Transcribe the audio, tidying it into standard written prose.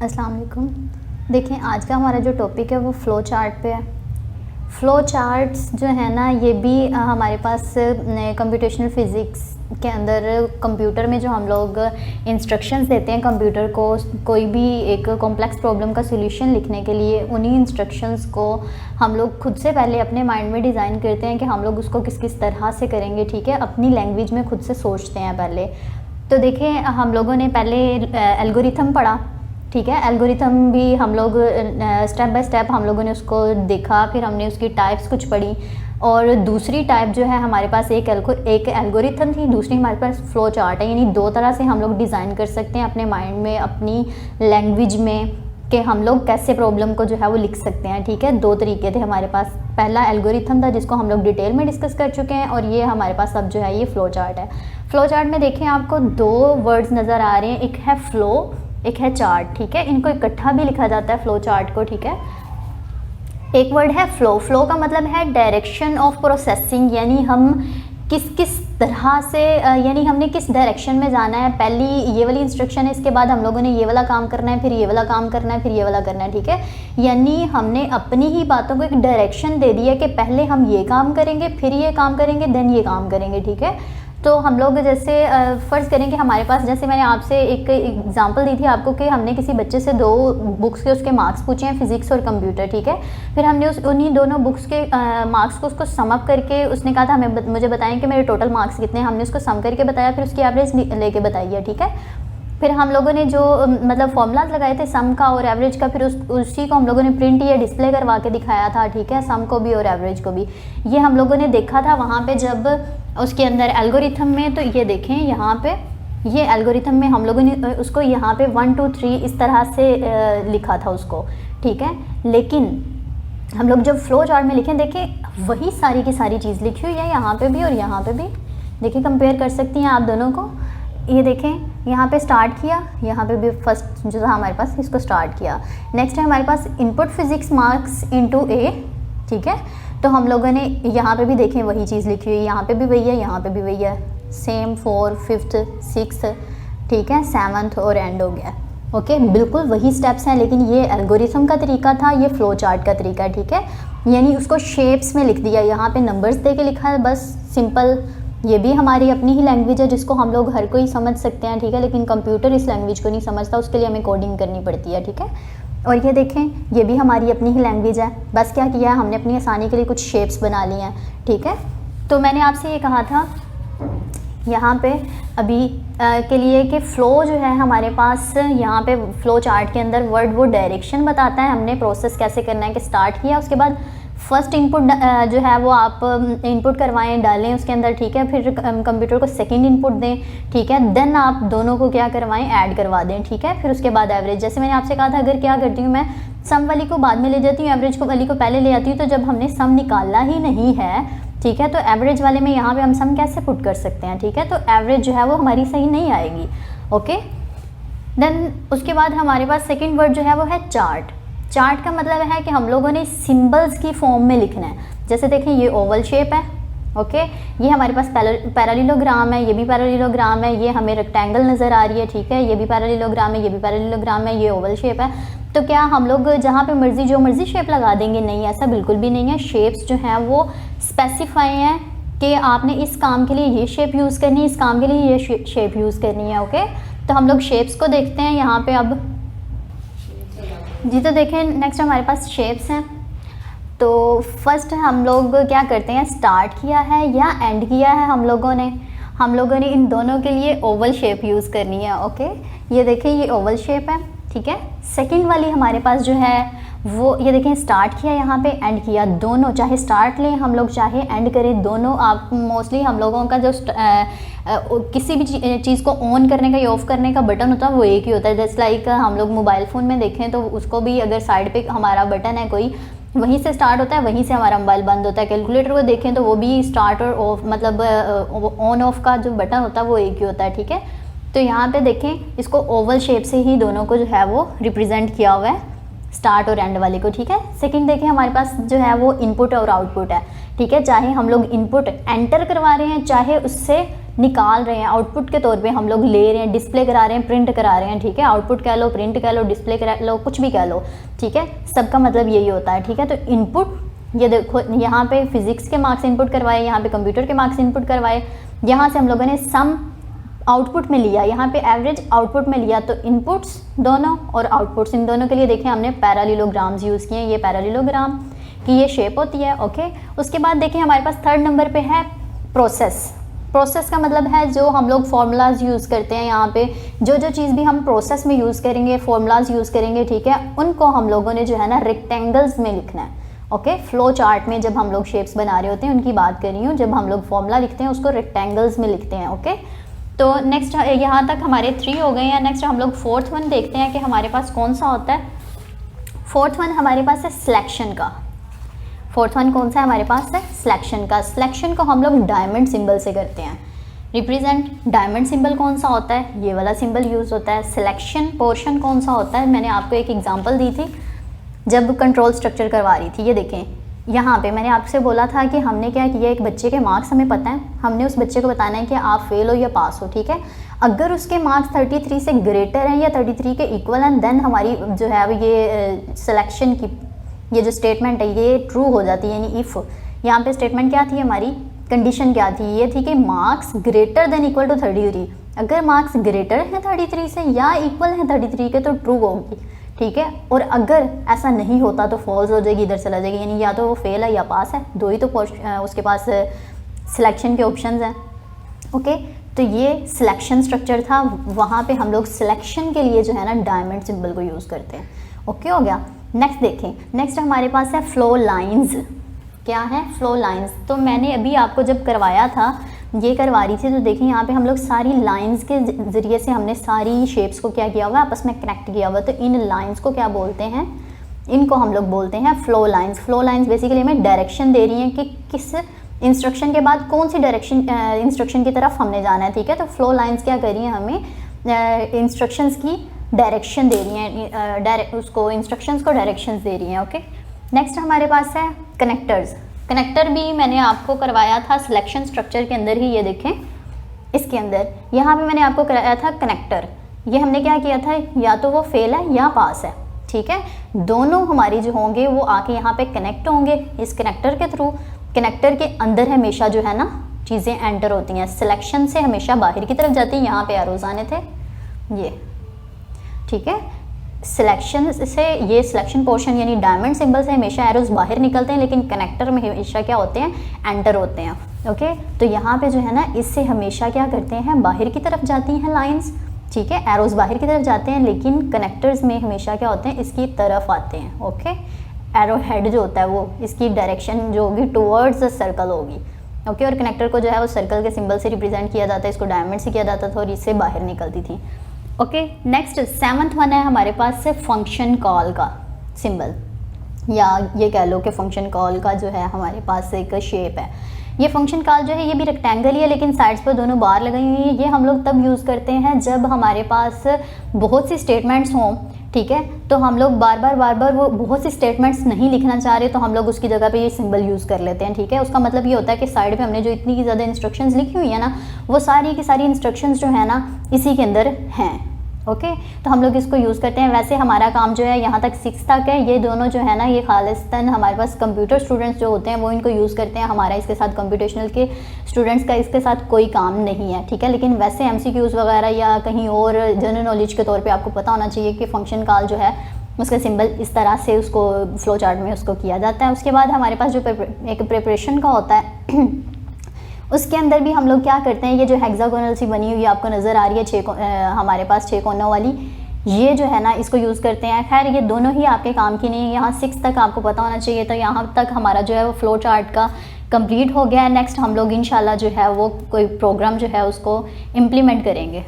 अस्सलाम वालेकुम। देखें, आज का हमारा जो टॉपिक है वो फ़्लो चार्ट पे है। फ़्लो चार्ट्स जो है ना, ये भी हमारे पास कंप्यूटेशनल फ़िज़िक्स के अंदर कंप्यूटर में जो हम लोग इंस्ट्रक्शंस देते हैं कंप्यूटर को कोई भी एक कॉम्प्लेक्स प्रॉब्लम का सॉल्यूशन लिखने के लिए, उन्हीं इंस्ट्रक्शंस को हम लोग खुद से पहले अपने माइंड में डिज़ाइन करते हैं कि हम लोग उसको किस किस तरह से करेंगे। ठीक है, अपनी लैंग्वेज में खुद से सोचते हैं पहले। तो देखें, हम लोगों ने पहले एल्गोरिथम पढ़ा। ठीक है, एल्गोरिथम भी हम लोग स्टेप बाय स्टेप हम लोगों ने उसको देखा, फिर हमने उसकी टाइप्स कुछ पढ़ी। और दूसरी टाइप जो है हमारे पास एक एल्गोरिथम थी, दूसरी हमारे पास फ़्लो चार्ट है। यानी दो तरह से हम लोग डिज़ाइन कर सकते हैं अपने माइंड में, अपनी लैंग्वेज में, कि हम लोग कैसे प्रॉब्लम को जो है वो लिख सकते हैं। ठीक है, दो तरीके थे हमारे पास। पहला एल्गोरिथम था जिसको हम लोग डिटेल में डिस्कस कर चुके हैं, और ये हमारे पास अब जो है ये फ़्लो चार्ट है। फ़्लो चार्ट में देखें, आपको दो वर्ड्स नज़र आ रहे हैं, एक है फ़्लो, एक है चार्ट। ठीक है, इनको इकट्ठा भी लिखा जाता है फ़्लो चार्ट को। ठीक है, एक वर्ड है फ़्लो। फ़्लो का मतलब है डायरेक्शन ऑफ प्रोसेसिंग, यानी हम किस किस तरह से यानी हमने किस डायरेक्शन में जाना है। पहली ये वाली इंस्ट्रक्शन है, इसके बाद हम लोगों ने ये वाला काम करना है, फिर ये वाला काम करना है, फिर ये वाला करना है। ठीक है, यानी हमने अपनी ही बातों को एक डायरेक्शन दे दी है कि पहले हम ये काम करेंगे, फिर ये काम करेंगे, देन ये काम करेंगे। ठीक है, तो हम लोग जैसे फ़र्ज़ करें कि हमारे पास, जैसे मैंने आपसे एक एग्जांपल दी थी आपको कि हमने किसी बच्चे से दो बुक्स के उसके मार्क्स पूछे हैं, फ़िज़िक्स और कंप्यूटर। ठीक है, फिर हमने उन्हीं दोनों बुक्स के मार्क्स को उसको सम अप करके, उसने कहा था मुझे बताएं कि मेरे टोटल मार्क्स कितने हैं। हमने उसको सम करके बताया, फिर उसकी एवरेज लेके बताई है। ठीक है, फिर हम लोगों ने जो मतलब फॉर्मूलाज लगाए थे सम का और एवरेज का, फिर उसी को हम लोगों ने प्रिंट या डिस्प्ले करवा के दिखाया था। ठीक है, सम को भी और एवरेज को भी। ये हम लोगों ने देखा था वहाँ पे जब उसके अंदर एल्गोरिथम में। तो ये देखें, यहाँ पे ये एल्गोरिथम में हम लोगों ने उसको यहाँ पे 1 2 3 इस तरह से लिखा था उसको। ठीक है, लेकिन हम लोग जब फ़्लो चार्ट में लिखें, देखें वही सारी की सारी चीज़ लिखी हुई है यहाँ पे भी और यहाँ पे भी। देखिए, कंपेयर कर सकती हैं आप दोनों को। ये देखें, यहाँ पे स्टार्ट किया, यहाँ पे भी फर्स्ट जो था हमारे पास, इसको स्टार्ट किया। नेक्स्ट है हमारे पास इनपुट फिज़िक्स मार्क्स इनटू ए। ठीक है, तो हम लोगों ने यहाँ पे भी देखें वही चीज़ लिखी हुई है, यहाँ पे भी वही है, यहाँ पे भी वही है, सेम 4 5th 6th। ठीक है, 7th और एंड हो गया। ओके, बिल्कुल वही स्टेप्स हैं, लेकिन ये एल्गोरिथम का तरीका था, ये फ़्लो चार्ट का तरीका है। ठीक है, यानी उसको शेप्स में लिख दिया, यहाँ पे नंबर्स दे के लिखा है बस, सिंपल। ये भी हमारी अपनी ही लैंग्वेज है जिसको हम लोग हर कोई समझ सकते हैं। ठीक है, लेकिन कंप्यूटर इस लैंग्वेज को नहीं समझता, उसके लिए हमें कोडिंग करनी पड़ती है। ठीक है, और ये देखें, ये भी हमारी अपनी ही लैंग्वेज है, बस क्या किया है हमने अपनी आसानी के लिए कुछ शेप्स बना ली हैं। ठीक है, तो मैंने आपसे ये कहा था यहाँ पे अभी के लिए कि फ़्लो जो है हमारे पास, यहाँ पे फ़्लो चार्ट के अंदर वर्ड वो डायरेक्शन बताता है, हमने प्रोसेस कैसे करना है कि स्टार्ट किया, उसके बाद फर्स्ट इनपुट जो है वो आप इनपुट करवाएं, डालें उसके अंदर। ठीक है, फिर कंप्यूटर को सेकंड इनपुट दें। ठीक है, देन आप दोनों को क्या करवाएं, ऐड करवा दें। ठीक है, फिर उसके बाद एवरेज। जैसे मैंने आपसे कहा था, अगर क्या करती हूँ मैं, सम वाली को बाद में ले जाती हूँ, एवरेज को वाली को पहले ले आती हूँ, तो जब हमने सम निकालना ही नहीं है, ठीक है, तो एवरेज वाले में यहाँ पे हम सम कैसे पुट कर सकते हैं। ठीक है, तो एवरेज जो है वो हमारी सही नहीं आएगी। ओके, देन उसके बाद हमारे पास सेकेंड वर्ड जो है वो है चार्ट। चार्ट का मतलब है कि हम लोगों ने सिंबल्स की फॉर्म में लिखना है। जैसे देखें, ये ओवल शेप है। ओके, ये हमारे पास पैरेललोग्राम है, ये भी पैरेललोग्राम है, ये हमें रेक्टेंगल नज़र आ रही है। ठीक है, ये भी पैरेललोग्राम है, ये भी पैरेललोग्राम है, ये ओवल शेप है। तो क्या हम लोग जहाँ पे मर्जी जो मर्जी शेप लगा देंगे? नहीं, ऐसा बिल्कुल भी नहीं है। शेप्स जो हैं वो स्पेसिफाई हैं कि आपने इस काम के लिए ये शेप यूज़ करनी है, इस काम के लिए ये शेप यूज़ करनी है। ओके, तो हम लोग शेप्स को देखते हैं यहाँ पे अब जी। तो देखें, नेक्स्ट हमारे पास शेप्स हैं। तो फर्स्ट हम लोग क्या करते हैं, स्टार्ट किया है या एंड किया है हम लोगों ने इन दोनों के लिए ओवल शेप यूज़ करनी है। ओके, ये देखें, ये ओवल शेप है। ठीक है, सेकंड वाली हमारे पास जो है वो, ये देखें, स्टार्ट किया यहाँ पे, एंड किया, दोनों, चाहे स्टार्ट लें हम लोग चाहे एंड करें, दोनों। आप मोस्टली हम लोगों का जो किसी भी चीज़ को ऑन करने का या ऑफ़ करने का बटन होता है वो एक ही होता है। जैसे लाइक हम लोग मोबाइल फ़ोन में देखें तो उसको भी अगर साइड पे हमारा बटन है कोई, वहीं से स्टार्ट होता है, वहीं से हमारा मोबाइल बंद होता है। कैलकुलेटर को देखें तो वो भी स्टार्ट और ऑफ, मतलब ऑन ऑफ का जो बटन होता है वो एक ही होता है। ठीक है, तो यहाँ पे देखें, इसको ओवल शेप से ही दोनों को जो है वो रिप्रेजेंट किया हुआ है, स्टार्ट और एंड वाले को। ठीक है, सेकंड देखें, हमारे पास जो है वो इनपुट और आउटपुट है। ठीक है, चाहे हम लोग इनपुट एंटर करवा रहे हैं, चाहे उससे निकाल रहे हैं, आउटपुट के तौर पे हम लोग ले रहे हैं, डिस्प्ले करा रहे हैं, प्रिंट करा रहे हैं, ठीक है। आउटपुट कह लो, प्रिंट कह लो, डिस्प्ले कह लो, कुछ भी कह लो, ठीक है, सबका मतलब यही होता है, ठीक है। तो इनपुट, ये देखो यहाँ पे फिजिक्स के मार्क्स इनपुट करवाए, यहाँ पे कंप्यूटर के मार्क्स इनपुट करवाए, यहाँ से हम लोगों ने सम आउटपुट में लिया, यहाँ पे एवरेज आउटपुट में लिया। तो इनपुट्स दोनों और आउटपुट्स इन दोनों के लिए देखें हमने पैरालेलोग्राम्स यूज़ किए हैं। ये पैरालेलोग्राम की ये शेप होती है, ओके। उसके बाद देखें हमारे पास थर्ड नंबर पे है प्रोसेस। प्रोसेस का मतलब है जो हम लोग फार्मूलाज यूज़ करते हैं, यहाँ पे जो जो चीज़ भी हम प्रोसेस में यूज़ करेंगे, फार्मूलाज यूज़ करेंगे, ठीक है, उनको हम लोगों ने जो है ना रेक्टेंगल्स में लिखना है, ओके। फ्लो चार्ट में जब हम लोग शेप्स बना रहे होते हैं उनकी बात कर रही हूँ, जब हम लोग फॉर्मूला लिखते हैं उसको रेक्टेंगल्स में लिखते हैं, ओके। तो नेक्स्ट यहाँ तक हमारे 3 हो गए हैं। नेक्स्ट हम लोग फोर्थ वन देखते हैं कि हमारे पास कौन सा होता है। फोर्थ वन हमारे पास है सिलेक्शन का। फोर्थ वन कौन सा है हमारे पास है? सिलेक्शन का। सिलेक्शन को हम लोग डायमंड सिंबल से करते हैं रिप्रेजेंट। डायमंड सिंबल कौन सा होता है? ये वाला सिंबल यूज़ होता है। सिलेक्शन पोर्शन कौन सा होता है? मैंने आपको एक एग्जांपल दी थी जब कंट्रोल स्ट्रक्चर करवा रही थी। ये देखें यहाँ पे मैंने आपसे बोला था कि हमने क्या किया, एक बच्चे के मार्क्स हमें पता है, हमने उस बच्चे को बताना है कि आप फेल हो या पास हो, ठीक है। अगर उसके मार्क्स 33 से ग्रेटर हैं या 33 के इक्वल हैं, देन हमारी जो है अब ये सिलेक्शन की ये जो स्टेटमेंट है ये ट्रू हो जाती है। यानी इफ़ यहाँ पे स्टेटमेंट क्या थी हमारी, कंडीशन क्या थी, ये थी कि marks greater than equal to 33। अगर मार्क्स ग्रेटर हैं 33 से या इक्वल हैं 33 के तो ट्रू होगी, ठीक है। और अगर ऐसा नहीं होता तो फॉल्स हो जाएगी, इधर चला जाएगी, यानी या तो वो फेल है या पास है, दो ही तो उसके पास सिलेक्शन के ऑप्शंस हैं, ओके। तो ये सिलेक्शन स्ट्रक्चर था, वहाँ पे हम लोग सिलेक्शन के लिए जो है ना डायमंड सिंबल को यूज़ करते हैं, ओके हो गया। नेक्स्ट देखें, नेक्स्ट हमारे पास है फ्लो लाइंस। क्या है? Flow lines. तो मैंने अभी आपको जब करवाया था, ये करवा रही थी, तो देखिए यहाँ पे हम लोग सारी लाइंस के ज़रिए से हमने सारी शेप्स को क्या किया हुआ है, आपस में कनेक्ट किया हुआ। तो इन लाइंस को क्या बोलते हैं? इनको हम लोग बोलते हैं flow lines. Flow lines basically हमें डायरेक्शन दे रही हैं कि किस इंस्ट्रक्शन के बाद कौन सी डायरेक्शन इंस्ट्रक्शन की तरफ हमने जाना है, ठीक है। तो फ्लो लाइंस क्या कर रही हैं, हमें इंस्ट्रक्शंस की डायरेक्शन दे रही हैं, उसको इंस्ट्रक्शंस को डायरेक्शंस दे रही हैं, ओके। नेक्स्ट हमारे पास है कनेक्टर्स। कनेक्टर भी मैंने आपको करवाया था सिलेक्शन स्ट्रक्चर के अंदर ही, ये देखें इसके अंदर यहाँ पे मैंने आपको कराया था कनेक्टर। ये हमने क्या किया था, या तो वो फेल है या पास है, ठीक है। दोनों हमारी जो होंगे वो आके यहाँ पे कनेक्ट होंगे इस कनेक्टर के थ्रू। कनेक्टर के अंदर हमेशा जो है ना चीज़ें एंटर होती हैं, सिलेक्शन से हमेशा बाहर की तरफ जाती हैं। यहाँ पे एरोज आने थे ये, ठीक है। सिलेक्शन से ये सिलेक्शन पोर्शन यानी डायमंड सिंबल से हमेशा एरोज बाहर निकलते हैं, लेकिन कनेक्टर में हमेशा क्या होते हैं, एंटर होते हैं, ओके। तो यहाँ पे जो है ना इससे हमेशा क्या करते हैं, बाहर की तरफ जाती हैं लाइंस, ठीक है। एरोज बाहर की तरफ जाते हैं, लेकिन कनेक्टर्स में हमेशा क्या होते हैं, इसकी तरफ आते हैं, ओके। एरो हेड जो होता है वो इसकी डायरेक्शन जो होगी टुवर्ड्स द सर्कल होगी, ओके। और कनेक्टर को जो है वो सर्कल के सिंबल से रिप्रेजेंट किया जाता है, इसको डायमंड से किया जाता था और इससे बाहर निकलती थी, ओके। नेक्स्ट 7th वन है हमारे पास से फंक्शन कॉल का सिंबल, या ये कह लो कि फंक्शन कॉल का जो है हमारे पास एक शेप है। ये फंक्शन कॉल जो है ये भी रेक्टेंगल ही है, लेकिन साइड्स पर दोनों बार लगाई हुई है। ये हम लोग तब यूज़ करते हैं जब हमारे पास बहुत सी स्टेटमेंट्स हों, ठीक है। तो हम लोग बार बार वो बहुत सी स्टेटमेंट्स नहीं लिखना चाह रहे, तो हम लोग उसकी जगह पे ये सिंबल यूज़ कर लेते हैं, ठीक है। उसका मतलब ये होता है कि साइड पे हमने जो इतनी ज़्यादा इंस्ट्रक्शंस लिखी हुई है ना, वो सारी की सारी इंस्ट्रक्शंस जो है ना इसी के अंदर हैं, ओके। तो हम लोग इसको यूज़ करते हैं। वैसे हमारा काम जो है यहाँ तक 6 तक है। ये दोनों जो है ना ये खालिस्तान हमारे पास कंप्यूटर स्टूडेंट्स जो होते हैं वो इनको यूज़ करते हैं। हमारा इसके साथ कंप्यूटेशनल के स्टूडेंट्स का इसके साथ कोई काम नहीं है, ठीक है। लेकिन वैसे MCQs वगैरह या कहीं और जनरल नॉलेज के तौर पे आपको पता होना चाहिए कि फंक्शन कॉल जो है उसका सिंबल इस तरह से उसको फ्लो चार्ट में उसको किया जाता है। उसके बाद हमारे पास जो एक प्रिपरेशन का होता है उसके अंदर भी हम लोग क्या करते हैं, ये जो हेक्सागोनल सी बनी हुई आपको नज़र आ रही है हमारे पास 6 कोनों वाली, ये जो है ना इसको यूज़ करते हैं। खैर ये दोनों ही आपके काम की नहीं है, यहाँ 6 तक आपको पता होना चाहिए। तो यहाँ तक हमारा जो है वो फ्लो चार्ट का कंप्लीट हो गया है। नेक्स्ट हम लोग इंशाल्लाह जो है वो कोई प्रोग्राम जो है उसको इम्प्लीमेंट करेंगे।